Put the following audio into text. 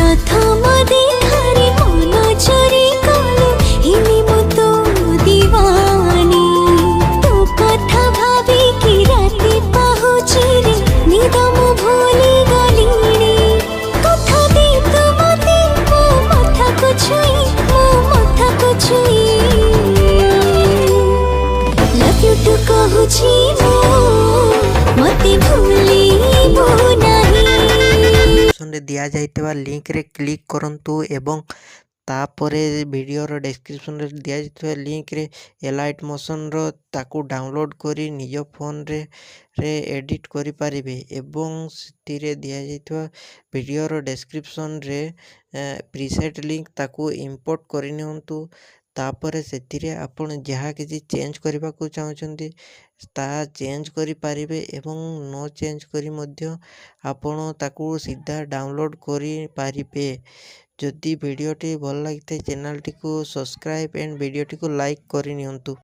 प्रथम देखारे मन चोरी कलु हिली मु तो दीवानी तो कथा भाबी कि राति पाहुची रे निद मु भूली गलीनी कथा दे तू मते मो माथा को छुई लव यू टू कहूची मो मते भूली दिया जाइतबा लिंक रे क्लिक करंतु एवं तापरे वीडियो रो डिस्क्रिप्शन रे दिया जाइतबा लिंक रे एलाइट मोशन रो ताकू डाउनलोड करी निज फोन रे एडिट करि पारिबे एवं सितिरे दिया जाइतबा वीडियो रो डिस्क्रिप्शन रे प्रीसेट लिंक ताकू इंपोर्ट करि नियंतु तापरे सेतिरे आपण जहा किछि चेंज करबा को चाहउछंती ता चेंज करि पारिबे एवं नो चेंज करी मध्य आपण ताकू सीधा डाउनलोड करि पारिबे। जदि वीडियोटी भल लागिते चैनल टी को सब्सक्राइब एंड वीडियोटी को लाइक करि नियंतु।